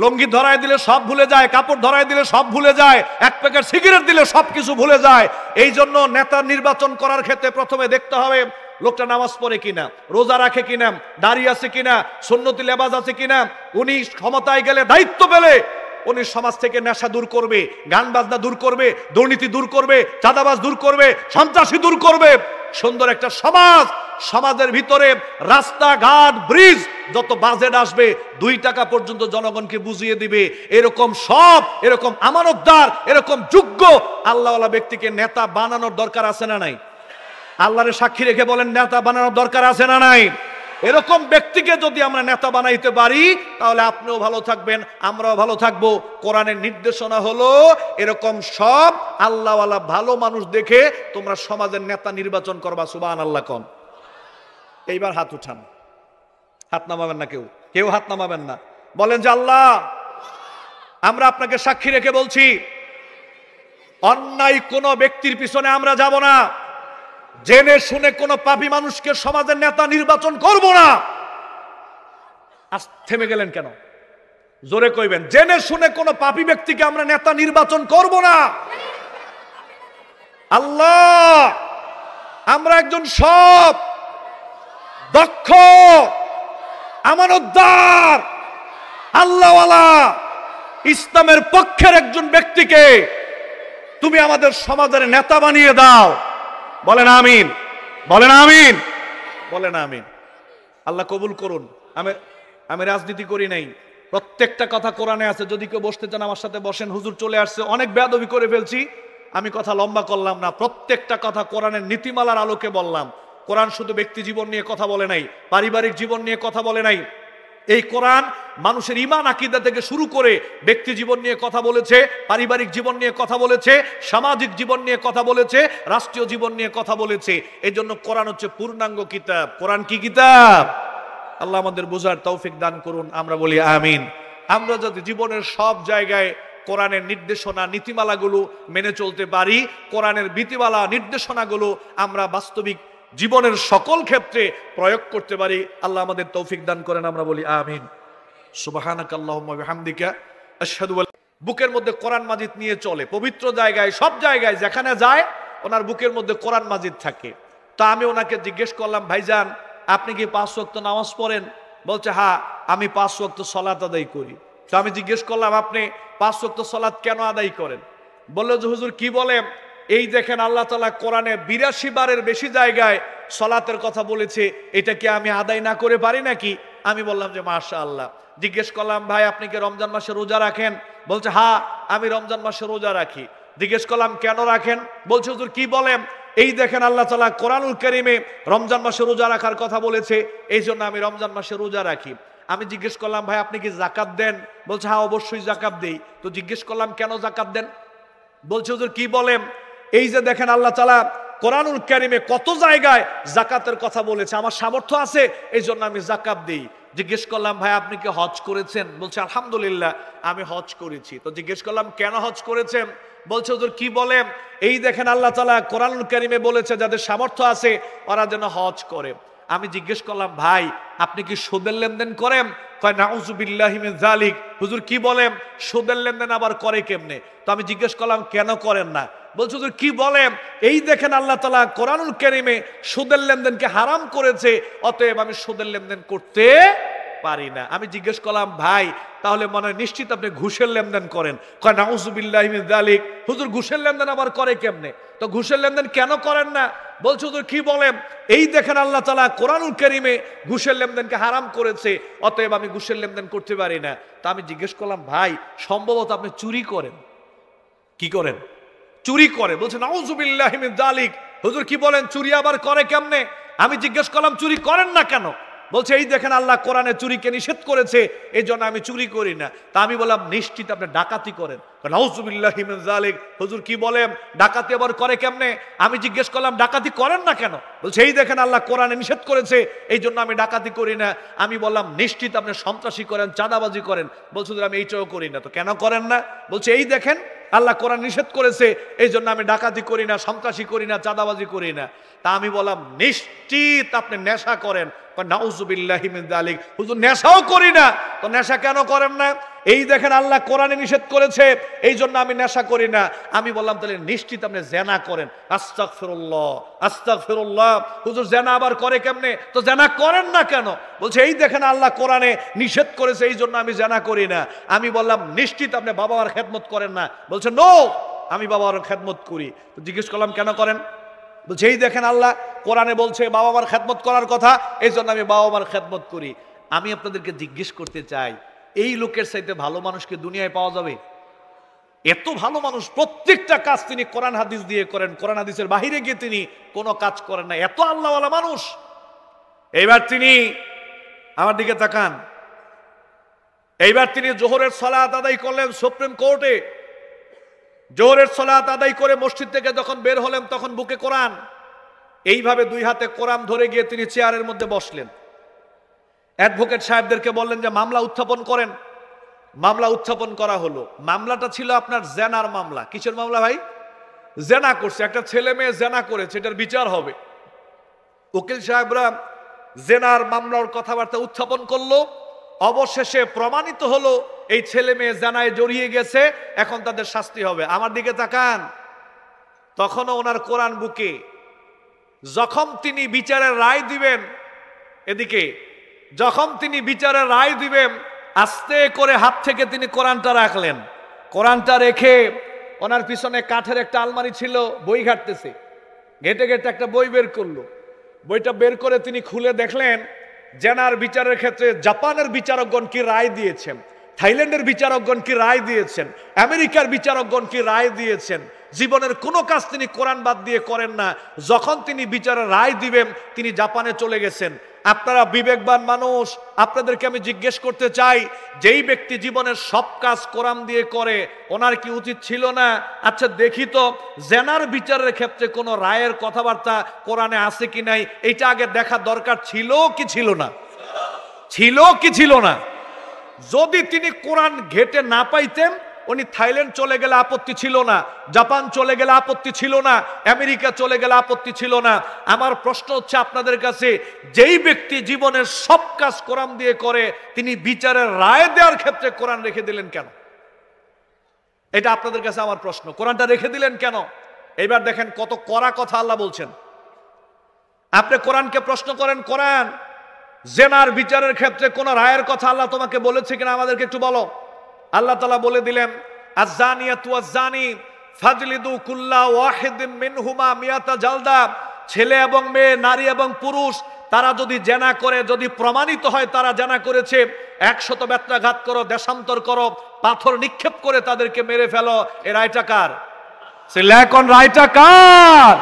লঙ্গি ধরায় দিলে সব ভুলে যায়, কাপড় ধরায় দিলে সব ভুলে যায়, এক প্যাকেট সিগারেট দিলে সবকিছু ভুলে যায়। এই জন্য নেতা নির্বাচন করার ক্ষেত্রে প্রথমে দেখতে হবে লোকটা নামাজ পড়ে কিনা, রোজা রাখে কিনা, দাড়ি আছে কিনা, সুন্নতি লেবাস আছে কিনা। উনি ক্ষমতায় গেলে, দায়িত্ব পেলে উনি সমাজ থেকে নেশা দূর করবে, গান বাজনা দূর করবে, দুর্নীতি দূর করবে, চাঁদাবাজ দূর করবে, সন্ত্রাসী দূর করবে। সুন্দর একটা সমাজ, সমাজের ভিতরে রাস্তাঘাট, ব্রিজ, যত বাজেট আসবে 2 টাকা পর্যন্ত জনগণকে বুঝিয়ে দিবে। এরকম আমানতদার, এরকম যোগ্য আল্লাহওয়ালা ব্যক্তিকে নেতা বানানোর দরকার আছে না নাই? আল্লাহরে সাক্ষী রেখে বলেন, নেতা বানানোর দরকার আছে না নাই? এরকম ব্যক্তিকে যদি আমরা নেতা বানাইতে পারি, তাহলে আপনিও ভালো থাকবেন, আমরাও ভালো থাকবো। কোরআনের নির্দেশনা হলো এরকম সব আল্লাহওয়ালা ভালো মানুষ দেখে তোমরা সমাজের নেতা নির্বাচন করবা। সুবহানাল্লাহ কোন। এইবার হাত উঠান, হাত নামাবেন না, কেউ হাত নামাবেন না। বলেন যে আল্লাহ, আমরা আপনাকে সাক্ষী রেখে বলছি, অন্যায় কোন ব্যক্তির পিছনে আমরা যাব না, জেনে শুনে কোন পাপী মানুষকে সমাজের নেতা নির্বাচন করব না। আজ থেমে গেলেন কেন? জোরে কইবেন, জেনে শুনে কোন পাপী ব্যক্তিকে আমরা নেতা নির্বাচন করব না। আল্লাহ, আমরা একজন সৎ, দক্ষ, আমানতদার, আল্লাহওয়ালা, ইসলামের পক্ষের একজন ব্যক্তিকে তুমি আমাদের সমাজের নেতা বানিয়ে দাও। বলেন আমিন, বলেন আমিন, বলেন আমিন। আল্লাহ কবুল করুন। আমি রাজনীতি করি নাই, প্রত্যেকটা কথা কোরআনে আছে। যদি কেউ বসতে চান আমার সাথে বসেন। হুজুর চলে আসছে, অনেক বেয়াদবি করে ফেলছি, আমি কথা লম্বা করলাম না। প্রত্যেকটা কথা কোরআনের নীতিমালার আলোকে বললাম। কোরআন শুধু ব্যক্তি জীবন নিয়ে কথা বলে নাই, পারিবারিক জীবন নিয়ে কথা বলে নাই। এই কোরআন মানুষের ঈমান আকীদা থেকে শুরু করে ব্যক্তি জীবন নিয়ে কথা বলেছে, পারিবারিক জীবন নিয়ে কথা বলেছে, সামাজিক জীবন নিয়ে কথা বলেছে, রাষ্ট্রীয় জীবন নিয়ে কথা বলেছে। এই জন্য কোরআন হচ্ছে পূর্ণাঙ্গ কিতাব। কোরআন কি কিতাব? আল্লাহ আমাদের বোঝার তৌফিক দান করুন, আমরা বলি আমিন। আমরা যদি জীবনের সব জায়গায় কোরআনের নির্দেশনা নীতিমালাগুলো মেনে চলতে পারি, কোরআনের নীতিমালা নির্দেশনাগুলো আমরা বাস্তবিক জীবনের সকল ক্ষেত্রে প্রয়োগ করতে পারি, আল্লাহ আমাদের তৌফিক দান করেন, আমরা বলি আমিন। সুবহানাকাল্লাহুম্মা বিহামদিকা আশহাদু আল্লা। বুকের মধ্যে কোরআন মাজিদ নিয়ে চলে, পবিত্র জায়গায়, সব জায়গায় যেখানে যায় ওনার বুকের মধ্যে কোরআন মাজিদ থাকে। তা আমি ওনাকে জিজ্ঞেস করলাম, ভাইজান আপনি কি 5 ওয়াক্ত নামাজ পড়েন? বলছে হ্যাঁ, আমি 5 ওয়াক্ত সালাত আদায় করি। তো আমি জিজ্ঞেস করলাম, আপনি 5 ওয়াক্ত সালাত কেন আদায় করেন? বললো যে হুজুর কি বলেন, এই দেখেন আল্লাহ তাআলা কোরআনে 82 বারের বেশি জায়গায় সালাতের কথা বলেছে, এটা কি আমি আদায় না করে পারি নাকি? আমি বললাম যে মাশাআল্লাহ। জিজ্ঞেস করলাম, ভাই আপনি কি রমজান মাসে রোজা রাখেন? বলছে হ্যাঁ, আমি রমজান মাসে রোজা রাখি। জিজ্ঞেস করলাম কেন রাখেন? বলছে হুজুর কি বলেন, এই দেখেন আল্লাহ তাআলা কোরআনুল কারীমে রমজান মাসে রোজা রাখার কথা বলেছে, এই জন্য আমি রমজান মাসে রোজা রাখি। আমি জিজ্ঞেস করলাম, ভাই আপনি কি যাকাত দেন? বলছে হ্যাঁ অবশ্যই যাকাত দেই। তো জিজ্ঞেস করলাম কেন যাকাত দেন? বলছে হুজুর কি বলেন, এই যে দেখেন আল্লাহ তাআলা কোরআনুল কারীমে কত জায়গায় যাকাতের কথা বলেছে, আমার সামর্থ্য আছে এই জন্য আমি যাকাত দেই। জিজ্ঞেস করলাম, ভাই আপনি কি হজ করেছেন? বলছে আলহামদুলিল্লাহ আমি হজ করেছি। তো জিজ্ঞেস করলাম কেন হজ করেছেন? বলছে হুজুর কি বলেন, এই দেখেন আল্লাহ তাআলা কোরআনুল কারীমে বলেছে যাদের সামর্থ্য আছে ওরা যেন হজ করে। আমি জিজ্ঞেস করলাম, ভাই আপনি কি সুদের লেনদেন করেন? কয় নাউযুবিল্লাহি মিন যালিক। হুজুর কি বলেন, সুদের লেনদেন আবার করে কেমনে? তো আমি জিজ্ঞেস করলাম কেন করেন না? বলছে হুজুর কি বলেন, এই দেখেন আল্লাহ তাআলা কোরআনুল কারীমে সুদের লেনদেনকে হারাম করেছে, অতএব আমি সুদের লেনদেন করতে পারি না। আমি জিজ্ঞেস করলাম, ভাই তাহলে মনে হয় নিশ্চিত আপনি ঘুষের লেনদেন করেন। কয় নাউযুবিল্লাহি মিন যালিক। হুজুর ঘুষের লেনদেন আবার করে কেমনে? তো ঘুষের লেনদেন কেন করেন না? বলছে হুজুর কি বলেন, এই দেখেন আল্লাহ তাআলা কোরআনুল কারীমে ঘুষের লেনদেনকে হারাম করেছে, অতএব আমি ঘুষের লেনদেন করতে পারি না। তা আমি জিজ্ঞেস করলাম, ভাই সম্ভবত আপনি চুরি করেন। কি করেন? চুরি করে। বলছে নাউযুবিল্লাহি মিন যালিক। হুজুর কি বলেন, চুরি আবার করে কেমনে? আমি জিজ্ঞেস করলাম চুরি করেন না কেন? বলছে এই দেখেন আল্লাহ কোরআনে চুরিকে নিষেধ করেছে, এই জন্য আমি চুরি করি না। তা আমি বললাম নিশ্চিত আপনি ডাকাতি করেন। নাউযুবিল্লাহি মিন যালিক। হুজুর কি বলেন, ডাকাতি আবার করে কেমনে? আমি জিজ্ঞেস করলাম ডাকাতি করেন না কেন? বলছে এই দেখেন আল্লাহ কোরআনে নিষেধ করেছে, এই জন্য আমি ডাকাতি করি না। আমি বললাম নিশ্চিত আপনি সন্ত্রাসী করেন, চাঁদাবাজি করেন। বলছে আমি এইটাও করি না। তো কেন করেন না? বলছে এই দেখেন আল্লাহ কোরআন নিষেধ করেছে, এই জন্য আমি ডাকাতি করি না, সন্ত্রাসী করি না, চাঁদাবাজি করি না। তা আমি বললাম নিশ্চিত আপনি নেশা করেন। নাউযুবিল্লাহি মিন যালিক। হুজুর নেশাও করি না। তো নেশা কেন করেন না? এই দেখেন আল্লাহ কোরআনে নিষেধ করেছে, এই জন্য আমি নেশা করি না। আমি বললাম তাহলে নিশ্চিত আপনি জেনা করেন। আস্তাগফিরুল্লাহ, আস্তাগফিরুল্লাহ। হুজুর জেনা আবার করে কেমনে? তো জেনা করেন না কেন? বলছে এই দেখেন আল্লাহ কোরআনে নিষেধ করেছে, এই জন্য আমি জেনা করি না। আমি বললাম নিশ্চিত আপনি বাবা মার খেদমত করেন না। বলছে নো, আমি বাবা মার খেদমত করি। তো জিজ্ঞেস করলাম কেন করেন? বলছে এই দেখেন আল্লাহ কোরআনে বলছে বাবা মার খেদমত করার কথা, এই জন্য আমি বাবা মার খেদমত করি। আমি আপনাদেরকে জিজ্ঞেস করতে চাই, এই লোকের চাইতে ভালো মানুষকে দুনিয়ায় পাওয়া যাবে? এত ভালো মানুষ, প্রত্যেকটা কাজ তিনি কোরআন হাদিস দিয়ে করেন, কোরআন হাদিসের বাহিরে গিয়ে তিনি কোনো কাজ করেন না। এত আল্লাহওয়ালা মানুষ। এইবার তিনি আমার দিকে তাকান, এইবার তিনি জোহরের সালাত আদায় করলেন সুপ্রিম কোর্টে। জোহরের সালাত আদায় করে মসজিদ থেকে যখন বের হলেন তখন বুকে কোরআন, এইভাবে দুই হাতে কোরআন ধরে গিয়ে তিনি চেয়ারের মধ্যে বসলেন। অ্যাডভোকেট সাহেবদেরকে বললেন যে মামলা উত্থাপন করেন। মামলা উত্থাপন করা হলো। মামলাটা ছিল আপনার জেনার মামলা। কিসের মামলা ভাই? জেনা করছে, একটা ছেলে মেয়ে জেনা করেছে, এটার বিচার হবে। উকিল সাহেবরা জেনার মামলার কথাবার্তা উত্থাপন করলো। অবশেষে প্রমাণিত হলো এই ছেলে মেয়ে জেনায় জড়িয়ে গেছে, এখন তাদের শাস্তি হবে। আমার দিকে তাকান, তখনও ওনার কোরআন বুকে যখন তিনি বিচারের রায় দিবেন, এদিকে যখন তিনি বিচারের রায় দিবেন, আস্তে করে হাত থেকে তিনি কোরআনটা রাখলেন। কোরআনটা রেখে ওনার পিছনে কাঠের একটা আলমারি ছিল, বই ঘাটতেছে, ঘেটে ঘেটে একটা বই বের করলো। বইটা বের করে তিনি খুলে দেখলেন জেনার বিচারের ক্ষেত্রে জাপানের বিচারকগণ কি রায় দিয়েছেন, থাইল্যান্ডের বিচারকগণ কি রায় দিয়েছেন, আমেরিকার বিচারকগণ কি রায় দিয়েছেন। জীবনের কোনো কাজ তিনি কোরআন বাদ দিয়ে করেন না। যখন তিনি বিচারের রায় দিবেন, তিনি জাপানে চলে গেছেন। আপনারা বিবেকবান মানুষ, আপনাদেরকে আমি জিজ্ঞেস করতে চাই, যেই ব্যক্তি জীবনের সব কাজ কোরআন দিয়ে করে, ওনার কি উচিত ছিল না, আচ্ছা দেখি তো জেনার বিচারের ক্ষেত্রে কোনো রায়ের কথাবার্তা কোরআনে আছে কি নাই, এইটা আগে দেখা দরকার ছিল কি ছিল না? ছিল কি ছিল না? যদি তিনি কোরআন ঘেটে না পাইতেন, উনি থাইল্যান্ড চলে গেলে আপত্তি ছিল না, জাপান চলে গেলে আপত্তি ছিল না, আমেরিকা চলে গেলে আপত্তি ছিল না। আমার প্রশ্ন হচ্ছে আপনাদের কাছে, যেই ব্যক্তি জীবনের সব কাজ কোরআন দিয়ে করে, তিনি বিচারের রায় দেওয়ার ক্ষেত্রে কোরআন রেখে দিলেন কেন? এটা আপনাদের কাছে আমার প্রশ্ন, কোরআনটা রেখে দিলেন কেন? এবার দেখেন কত কড়া কথা আল্লাহ বলছেন। আপনি কোরআনকে প্রশ্ন করেন, কোরআন জেনার বিচারের ক্ষেত্রে কোন রায়ের কথা আল্লাহ তোমাকে বলেছে কিনা আমাদেরকে একটু বলো। আল্লাহ তাআলা বলে দিলেন, আয-যানিয়াতু ওয়াজ-যানি ফাজলিদু কুল্লা ওয়াহিদিম মিনহুমা মিয়াতা জালদা। ছেলে এবং মেয়ে, নারী এবং পুরুষ, তারা যদি জেনা করে, যদি প্রমাণিত হয় তারা জেনা করেছে, 100 বেত্রাঘাত করো, দেশান্তর করো, পাথর নিক্ষেপ করে তাদেরকে মেরে ফেলো। এ রায়টা কার? সিলেকন রায়টা কার?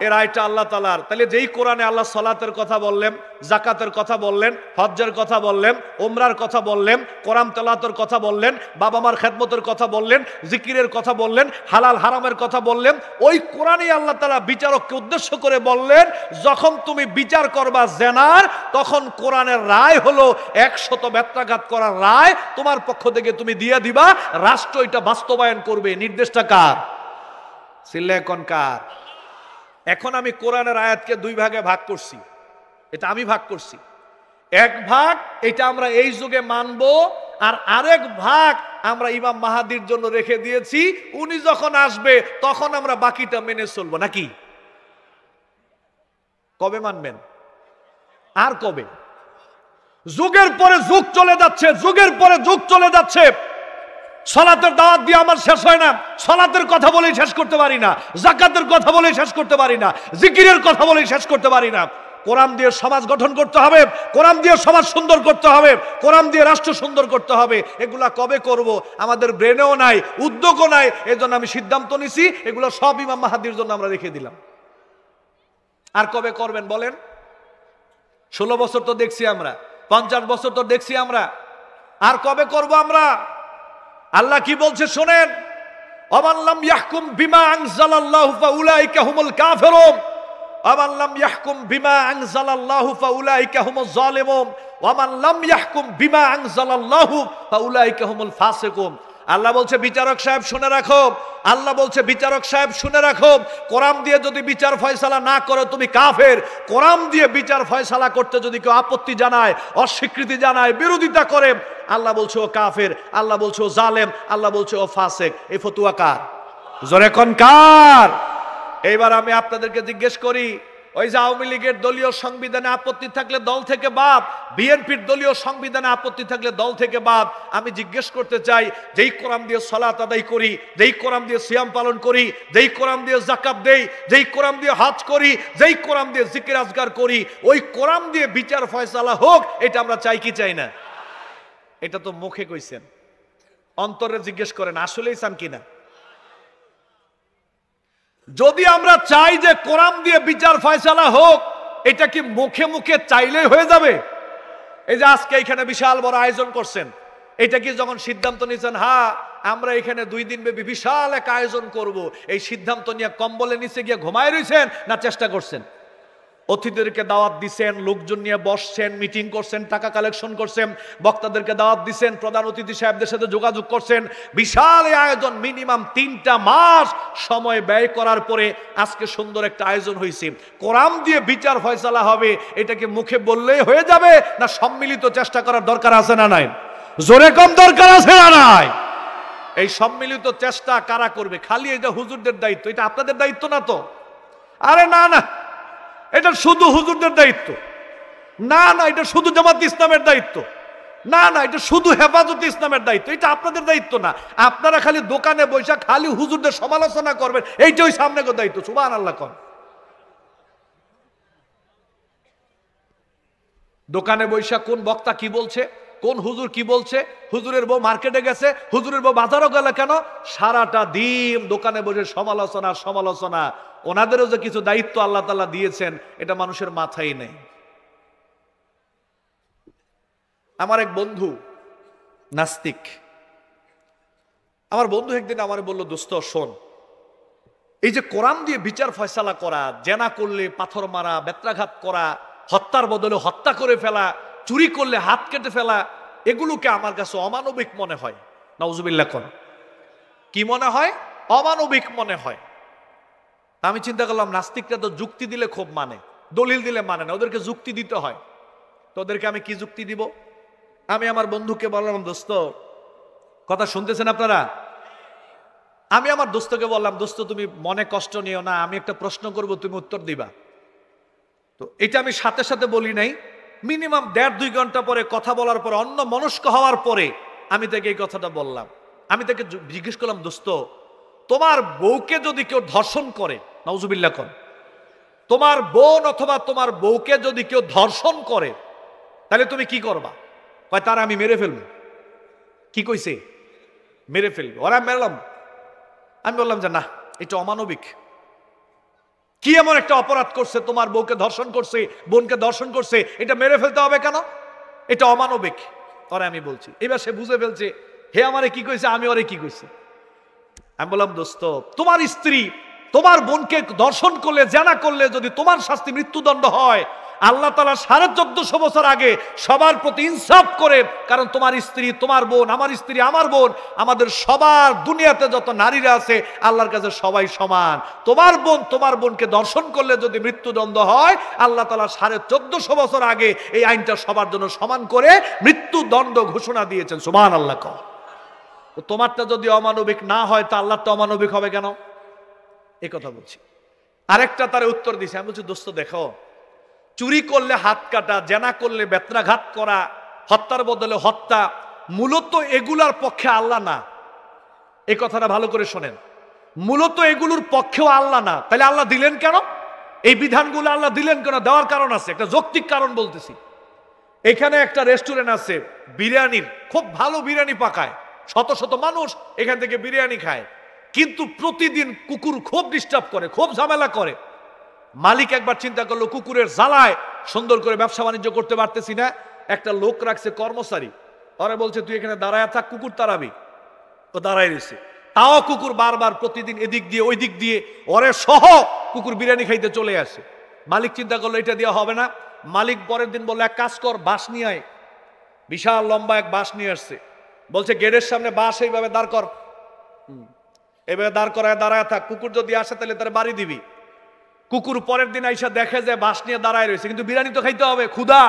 এ রায়টা আল্লাহ তাআলার। তাহলে যেই কোরআনে আল্লাহ সালাতের কথা বললেন, যাকাতের কথা বললেন, হজ্জের কথা বললেন, উমরার কথা বললেন, কোরআন তেলাওয়াতের কথা বললেন, বাবা মার খেদমতের কথা বললেন, জিকিরের কথা বললেন, হালাল হারামের কথা বললেন, ওই কোরআনেই আল্লাহ তাআলা বিচারককে উদ্দেশ্য করে বললেন, যখন তুমি বিচার করবা জেনার, তখন কোরআনের রায় হলো 100 বেত্রাঘাত করার রায় তোমার পক্ষ থেকে তুমি দিয়ে দিবা, রাষ্ট্র এটা বাস্তবায়ন করবে। নির্দেশটা কার? সিলেকন কার? এখন আমি কোরআনের আয়াতকে 2 ভাগে ভাগ করছি, এটা আমি ভাগ করছি। এক ভাগ এটা আমরা এই যুগে মানব, আর আরেক ভাগ আমরা ইমাম মাহাদির জন্য রেখে দিয়েছি, উনি যখন আসবে তখন আমরা বাকিটা মেনে চলবো। নাকি? কবে মানবেন? আর কবে? যুগের পরে যুগ চলে যাচ্ছে, যুগের পরে যুগ চলে যাচ্ছে। সালাতের দাওয়াত দিয়ে আমার শেষ হয় না, সালাতের কথা বলেই শেষ করতে পারি না, যাকাতের কথা বলেই শেষ করতে পারি না, জিকিরের কথা বলেই শেষ করতে পারি না। কোরআন দিয়ে সমাজ গঠন করতে হবে, কোরআন দিয়ে সমাজ সুন্দর করতে হবে, কোরআন দিয়ে রাষ্ট্র সুন্দর করতে হবে। এগুলা কবে করব? আমাদের ব্রেনেও নাই, উদ্যোগও নাই। এজন্য আমি সিদ্ধান্ত নিছি, এগুলো সব ইমাম মাহাদির জন্য আমরা রেখে দিলাম। আর কবে করবেন বলেন? 16 বছর তো দেখছি আমরা, 50 বছর তো দেখছি আমরা, আর কবে করব আমরা? আল্লাহ কি বলছে শোনেন, ওয়ামান লাম ইয়াহকুম বিমা আনজালাল্লাহু ফাউলাইকা হুমুল কাফিরুন, ওয়ামান লাম ইয়াহকুম বিমা আনজালাল্লাহু ফাউলাইকা হুমুজ জালিমুন, ওয়ামান লাম ইয়াহকুম বিমা আনজালাল্লাহু ফাউলাইকা হুমুল ফাসিকুন। আল্লাহ বলছে বিচারক সাহেব শুনে রাখো, আল্লাহ বলছে বিচারক সাহেব শুনে রাখো, কোরআন দিয়ে যদি বিচার ফয়সালা না করো তুমি কাফের। কোরআন দিয়ে বিচার ফয়সালা করতে যদি কেউ আপত্তি জানায়, অস্বীকৃতি জানায়, বিরোধিতা করে, আল্লাহ বলছে ও কাফের, আল্লাহ বলছে ও জালেম, আল্লাহ বলছে ও ফাসেক। এই ফতোয়া কার? জোরে কোন কার? এইবার আমি আপনাদেরকে জিজ্ঞেস করি, ওই যে আওয়ামী লীগের দলীয় সংবিধানে আপত্তি থাকলে দল থেকে বাদ, বিএনপির দলীয় সংবিধানে আপত্তি থাকলে দল থেকে বাদ। আমি জিজ্ঞেস করতে চাই, যেই কোরআন দিয়ে সালাত আদায় করি, যেই কোরআন দিয়ে সিয়াম পালন করি, যেই কোরআন দিয়ে যাকাত দেই, যেই কোরআন দিয়ে হজ করি, যেই কোরআন দিয়ে জিকির আজকার করি, ওই কোরআন দিয়ে বিচার ফয়সালা হোক, এটা আমরা চাই কি চাই না? এটা তো মুখে কইছেন, অন্তরে জিজ্ঞেস করেন আসলেই চান কিনা? যদি আমরা চাই যে কোরআন দিয়ে বিচার ফয়সালা হোক, এটা কি মুখে মুখে চাইলেই হয়ে যাবে? এই যে আজকে এখানে বিশাল বড় আয়োজন করছেন, এটা কি যখন সিদ্ধান্ত নিয়েছেন হ্যাঁ আমরা এখানে 2 দিন ব্যাপী বিশাল এক আয়োজন করব, এই সিদ্ধান্ত নিয়ে কম্বলের নিচে গিয়ে ঘুমায় রইছেন না চেষ্টা করছেন? অতিথিদেরকে দাওয়াত দিছেন, লোকজন নিয়ে বসছেন, মিটিং করছেন, টাকা কালেকশন করছেন, বক্তাদেরকে দাওয়াত দিছেন, প্রধান অতিথি সাহেবদের সাথে যোগাযোগ করছেন, বিশাল আয়োজন, মিনিমাম 3টা মাস সময় ব্যয় করার পরে আজকে সুন্দর একটা আয়োজন হয়েছে। কোরআন দিয়ে বিচার ফয়সালা হবে, এটাকে মুখে বললেই হয়ে যাবে না সম্মিলিত চেষ্টা করার দরকার আছে না নাই? জোরে কম দরকার আছে না নাই? এই সম্মিলিত চেষ্টা কারা করবে? খালি এটা হুজুরদের দায়িত্ব? এটা আপনাদের দায়িত্ব না তো? আরে না না, এটা শুধু হুজুরদের দায়িত্ব না, না এটা শুধু জামাত ইসলামের দায়িত্ব না, না এটা শুধু হেফাজতে ইসলামের দায়িত্ব, এটা আপনাদের দায়িত্ব না। আপনারা খালি দোকানে বসে খালি হুজুরদের সমালোচনা করবেন, এইটাই সামনে দায়িত্ব। সুবহানাল্লাহ। কোন দোকানে বৈশা কোন বক্তা কি বলছে, কোন হুজুর কি বলছে, হুজুরের বউ মার্কেটে গেছে, হুজুরের বউ বাজারও গেল কেন, সারাটা দিন দোকানে বসে সমালোচনা সমালোচনা। ওনাদেরও যে কিছু দায়িত্ব আল্লাহ তাআলা দিয়েছেন এটা মানুষের মাথায় নেই। আমার এক বন্ধু নাস্তিক, আমার বন্ধু একদিন আমারে বলল, দোস্ত শোন, এই যে কোরআন দিয়ে বিচার ফয়সালা করা, জেনা করলে পাথর মারা, বেত্রাঘাত করা, হত্যার বদলে হত্যা করে ফেলা, চুরি করলে হাত কেটে ফেলা, এগুলোকে আমার কাছে অমানবিক মনে হয়। নাউজুবিল্লাহ। কোন কি মনে হয়? অমানবিক মনে হয়। আমি চিন্তা করলাম, নাস্তিকরা তো যুক্তি দিলে খুব মানে, দলিল দিলে মানে না, ওদেরকে যুক্তি দিতে হয়। তো ওদেরকে আমি কি যুক্তি দিব? আমি আমার বন্ধুকে বললাম, দোস্ত, কথা শুনতেছেন আপনারা? আমি আমার দোস্তকে বললাম, দোস্ত তুমি মনে কষ্ট নিও না, আমি একটা প্রশ্ন করব, তুমি উত্তর দিবা। তো এটা আমি সাথে সাথে বলি নাই, মিনিমাম 1.5-2 ঘন্টা পরে কথা বলার পরে, অন্য মনস্ক হওয়ার পরে আমি তাকে এই কথাটা বললাম। আমি তাকে জিজ্ঞেস করলাম, দোস্ত তোমার বউকে যদি কেউ ধর্ষণ করে, নাউজুবিল্লাহ কোন, তোমার বোন অথবা তোমার বউকে যদি কেউ ধর্ষণ করে তাহলে তুমি কি করবা? কয় তার আমি মেরে ফেলবো। কি কইছে? মেরে ফেলবো। ওরা মেরলাম। আমি বললাম যে না, এটা অমানবিক। কি এমন একটা অপরাধ করছে, তোমার বউকে ধর্ষণ করছে, বোনকে ধর্ষণ করছে, এটা মেরে ফেলতে হবে কেন? এটা অমানবিক। ওরা আমি বলছি, এবার সে বুঝে ফেলছে, হে আমারে কি কইছে, আমি ওরে কি কইছি। আমি বললাম, দোস্ত তোমার স্ত্রী তোমার বোনকে ধর্ষণ করলে, জেনা করলে যদি তোমার শাস্তি মৃত্যুদণ্ড হয়, আল্লাহ তাআলা 1450 বছর আগে সবার প্রতি ইনসাফ করে, কারণ তোমার স্ত্রী তোমার বোন, আমার স্ত্রী আমার বোন, আমাদের সবার দুনিয়াতে যত নারীরা আছে আল্লাহর কাছে সবাই সমান। তোমার বোন তোমার বোনকে ধর্ষণ করলে যদি মৃত্যুদণ্ড হয়, আল্লাহ তাআলা 1450 বছর আগে এই আইনটা সবার জন্য সমান করে মৃত্যুদণ্ড ঘোষণা দিয়েছেন। সুবহানাল্লাহ। তোমারটা যদি অমানবিক না হয় তা আল্লাহটা অমানবিক হবে কেন? এই কথা বলছি। আরেকটা তার উত্তর দিছে। আমি বলছি, দোস্ত দেখো, চুরি করলে হাত কাটা, জেনা করলে বেত্রাঘাত করা, হত্যার বদলে হত্যা, মূলত এগুলার পক্ষে আল্লাহ না। এই কথাটা ভালো করে শোনেন, মূলত এগুলোর পক্ষেও আল্লাহ না। তাহলে আল্লাহ দিলেন কেন? এই বিধানগুলো আল্লাহ দিলেন কেন? দেওয়ার কারণ আছে, একটা যৌক্তিক কারণ বলতেছি। এখানে একটা রেস্টুরেন্ট আছে বিরিয়ানির, খুব ভালো বিরিয়ানি পাকায়, শত শত মানুষ এখান থেকে বিরিয়ানি খায়, কিন্তু প্রতিদিন কুকুর খুব ডিস্টার্ব করে, খুব ঝামেলা করে। মালিক একবার চিন্তা করলো, কুকুরের জ্বালায় সুন্দর করে ব্যবসা বাণিজ্য করতে পারতেছি না, একটা লোক রাখছে কর্মচারী, ওরা বলছে তুই এখানে দাঁড়ায় থাক, কুকুর তাড়াবি। ও দাঁড়ায় রয়েছে, তাও কুকুর বারবার প্রতিদিন এদিক দিয়ে ওই দিক দিয়ে ওরে সহ কুকুর বিরিয়ানি খাইতে চলে আসে। মালিক চিন্তা করলো এটা দেওয়া হবে না। মালিক পরের দিন বললো, এক কাজ কর, বাঁশ নিয়ে আয়। বিশাল লম্বা এক বাঁশ নিয়ে আসছে, বলছে গেটের সামনে বাঁশ এইভাবে দাঁড় কর, এইভাবে দাঁড় করায় দাঁড়ায় থাক, কুকুর যদি আসে তাহলে তার বাড়ি দিবি। কুকুর পরের দিন আইসা দেখে যে বাঁশ নিয়ে দাঁড়ায় রয়েছে, কিন্তু বিরিয়ানি তো খাইতে হবে, ক্ষুধা,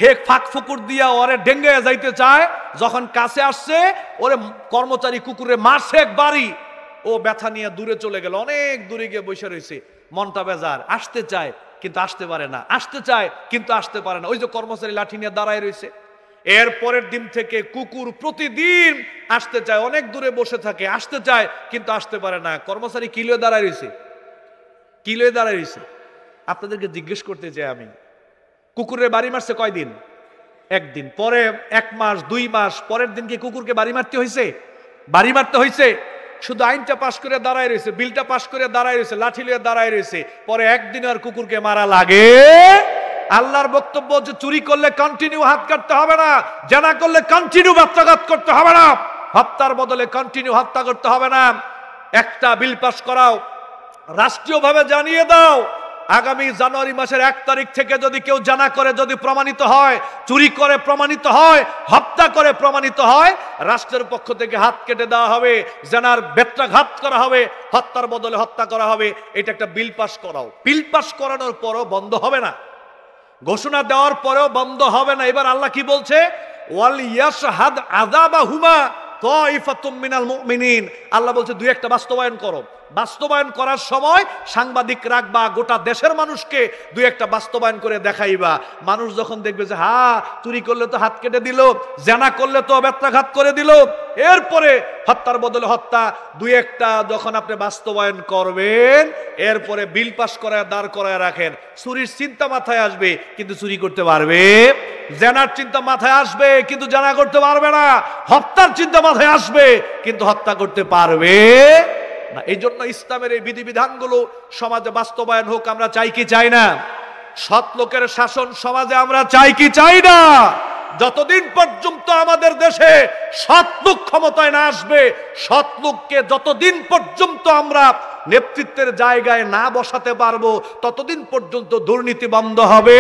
হেক ফাঁক ফুকুর দিয়া ওরে ডেঙ্গে যাইতে চায়। যখন কাছে আসছে, ওরে কর্মচারী কুকুরে মারছে এক বাড়ি, ও ব্যথা নিয়ে দূরে চলে গেল, অনেক দূরে গিয়ে বসে রয়েছে, মনটা বেজার, আসতে চায় কিন্তু আসতে পারে না, আসতে চায় কিন্তু আসতে পারে না। ওই যে কর্মচারী লাঠি নিয়ে দাঁড়ায় রয়েছে। এর পরের দিন থেকে কুকুর প্রতিদিন আসতে চায়, অনেক দূরে বসে থাকে, আসতে চায় কিন্তু আসতে পারে না। কর্মচারী কিলো দাঁড়ায় রয়েছে, কিলো দাঁড়ায় রয়েছে। আপনাদেরকে জিজ্ঞেস করতে চাই আমি, কুকুরের বাড়ি মারছে কয়দিন? একদিন। পরে 1 মাস 2 মাস পরের দিন কি কুকুরকে বাড়ি মারতে হয়েছে? বাড়ি মারতে হয়েছে। শুধু আইনটা পাশ করে দাঁড়ায় রয়েছে, বিলটা পাশ করে দাঁড়ায় রয়েছে, লাঠি লিয়ে দাঁড়ায় রয়েছে, পরে একদিন আর কুকুরকে মারা লাগে? আল্লাহর বক্তব্য যে চুরি করলে কন্টিনিউ হাত কাটতে হবে না, জানা করলে কন্টিনিউ বেত্রাঘাত করতে হবে না, হত্যার বদলে কন্টিনিউ হত্যা করতে হবে না। একটা বিল পাস করাও, রাষ্ট্রীয়ভাবে জানিয়ে দাও আগামী জানুয়ারি মাসের 1 তারিখ থেকে যদি কেউ জানা করে যদি প্রমাণিত হয়, চুরি করে প্রমাণিত হয়, হত্যা করে প্রমাণিত হয়, রাষ্ট্রের পক্ষ থেকে হাত কেটে দেওয়া হবে, জানার বেত্রাঘাত করা হবে, হত্যার বদলে হত্যা করা হবে। এটা একটা বিল পাস করাও। বিল পাস করানোর পরও বন্ধ হবে না, ঘোষণা দেওয়ার পরেও বন্ধ হবে না। এবার আল্লাহ কি বলছে? ওয়াল ইয়াশহাদ আযাবাহুমা তাইফাতুম মিনাল মুমিনিন। আল্লাহ বলছে দুই একটা বাস্তবায়ন করো। বাস্তবায়ন করার সময় সাংবাদিক রাখবা, গোটা দেশের মানুষকে দুই একটা বাস্তবায়ন করে দেখাইবা। মানুষ যখন দেখবে যে হ্যাঁ চুরি করলে তো হাত কেটে দিল, জানা করলে তো বেত্রাঘাত করে দিল, এরপরে হত্যার বদলে হত্যা, দুই একটা যখন আপনি বাস্তবায়ন করবেন, এরপরে বিল পাস করায় দাঁড় করায় রাখেন। চুরির চিন্তা মাথায় আসবে কিন্তু চুরি করতে পারবে, জানার চিন্তা মাথায় আসবে কিন্তু জানা করতে পারবে না, হত্যার চিন্তা মাথায় আসবে কিন্তু হত্যা করতে পারবে না। এই জন্য ইসলামের এই বিধিবিধানগুলো সমাজে বাস্তবায়ন হোক আমরা চাই কি চাই না? সৎ লোকের শাসন সমাজে আমরা চাই কি চাই না? যতদিন পর্যন্ত আমাদের দেশে সৎ লোক ক্ষমতায় না আসবে, সৎ লোককে যতদিন পর্যন্ত আমরা নেতৃত্বের জায়গায় না বসাতে পারবো, ততদিন পর্যন্ত দুর্নীতি বন্ধ হবে।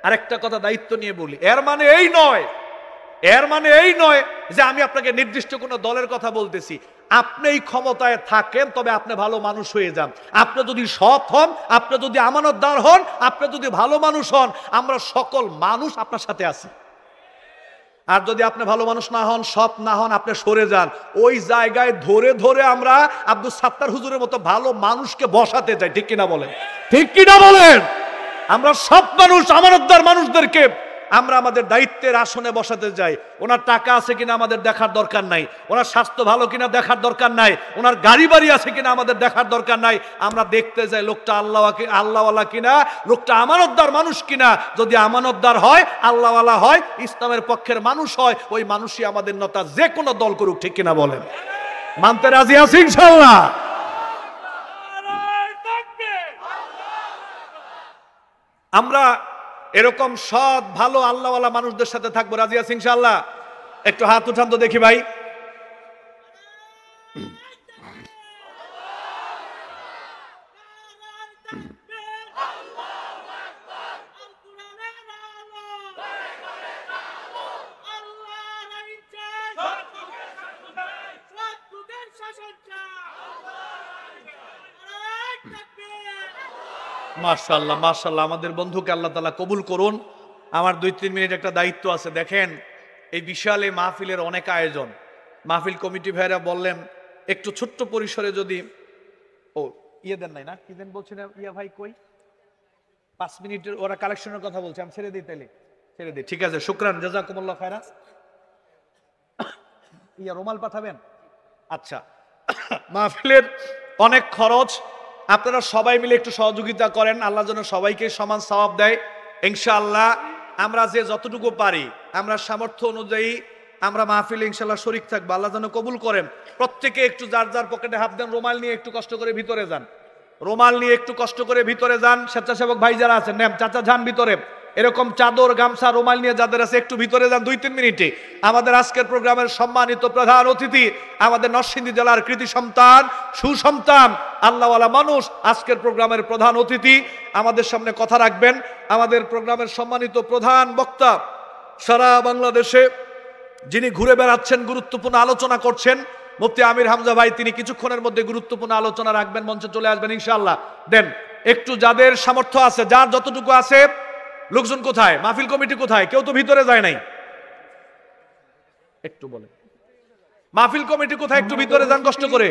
আরেকটা কথা দায়িত্ব নিয়ে বলি, এর মানে এই নয় যে আমি আপনাকে নির্দিষ্ট কোনো দলের কথা বলতেছি। আপনি এই ক্ষমতায় থাকেন তবে আপনি ভালো মানুষ হয়ে যান। আপনি যদি সৎ হন, আপনি যদি আমানতদার হন, আপনি যদি ভালো মানুষ হন, আমরা সকল মানুষ আপনার সাথে আছি। আর যদি আপনি ভালো মানুষ না হন, সৎ না হন, আপনি সরে যান। ওই জায়গায় ধরে ধরে আমরা আব্দুল সাত্তার হুজুরের মতো ভালো মানুষকে বসাতে যাই। ঠিক কিনা বলেন? ঠিক কিনা বলেন? আমরা সৎ মানুষ, আমানতদার মানুষদেরকে আমরা আমাদের দায়িত্বের আসনে বসাতে যাই। ওনার টাকা আছে কিনা আমাদের দেখার দরকার নাই, ওনার স্বাস্থ্য ভালো কিনা দেখার দরকার নাই, ওনার গাড়ি বাড়ি আছে কিনা আমাদের দেখার দরকার নাই। আমরা দেখতে যাই লোকটা আল্লাহওয়ালা কিনা, লোকটা আমানতদার মানুষ কিনা। যদি আমানতদার হয়, আল্লাহওয়ালা হয়, ইসলামের পক্ষের মানুষ হয়, ওই মানুষই আমাদের নেতা, যে কোনো দল করুক। ঠিক কিনা বলেন? মানতে রাজি আছি ইনশাআল্লাহ? আমরা এরকম সৎ ভালো আল্লাহওয়ালা মানুষদের সাথে থাকবো। রাজি আছি ইনশাআল্লাহ? একটু হাত উঠান তো দেখি ভাই। মাশাআল্লাহ মাশাআল্লাহ, আমাদের বন্ধুকে আল্লাহ তাআলা কবুল করুন। আমার 2-3 মিনিট একটা দায়িত্ব আছে। দেখেন এই বিশাল এই মাহফিলের অনেক আয়োজন, মাহফিল কমিটি ভাইরা বললেন একটু ছোট্ট পরিসরে যদি দেন নাই না, কি দেন বলছেন ভাই, কই 5 মিনিটের ওরা কালেকশনের কথা বলছে, আমি ছেড়ে দিই, তাইলে ছেড়ে দিই। ঠিক আছে, শুকরান, জাযাকুমুল্লাহ খায়রান। রুমাল পাঠাবেন? আচ্ছা, মাহফিলের অনেক খরচ, আপনারা সবাই মিলে একটু সহযোগিতা করেন, আল্লাহ যেন সবাইকে সমান সওয়াব দেয় ইনশাআল্লাহ। আমরা যে যতটুকু পারি, আমরা সামর্থ্য অনুযায়ী আমরা মাহফিলে ইনশাআল্লাহ শরীক থাকবো। আল্লাহ যেন কবুল করেন। প্রত্যেকে একটু যার যার পকেটে হাত দেন, রুমাল নিয়ে একটু কষ্ট করে ভিতরে যান, রুমাল নিয়ে একটু কষ্ট করে ভিতরে যান। স্বেচ্ছাসেবক ভাই যারা আছেন, নেম চাচা যান ভিতরে, এরকম চাদর গামছা রুমাল নিয়ে যাদের আছে একটু ভিতরে যান 2-3 মিনিটে। আমাদের আজকের প্রোগ্রামের সম্মানিত প্রধান অতিথি, আমাদের নরসিংদী জেলার কৃতি সন্তান, সুসন্তান, আল্লাহওয়ালা মানুষ, আজকের প্রোগ্রামের প্রধান অতিথি আমাদের সামনে কথা রাখবেন। আমাদের প্রোগ্রামের সম্মানিত প্রধান বক্তা, সারা বাংলাদেশে যিনি ঘুরে বেড়াচ্ছেন, গুরুত্বপূর্ণ আলোচনা করছেন, মুফতি আমির হামজা ভাই, তিনি কিছুক্ষণের মধ্যে গুরুত্বপূর্ণ আলোচনা রাখবেন, মঞ্চে চলে আসবেন ইনশাআল্লাহ। দেন একটু যাদের সামর্থ্য আছে, যার যতটুকু আছে। লোকজন কোথায়? মাহফিল কমিটি কোথায়? কেউ তো ভিতরে যায় নাই, একটু বলে। মাহফিল কমিটি কোথায়? একটু ভিতরে যান কষ্ট করে।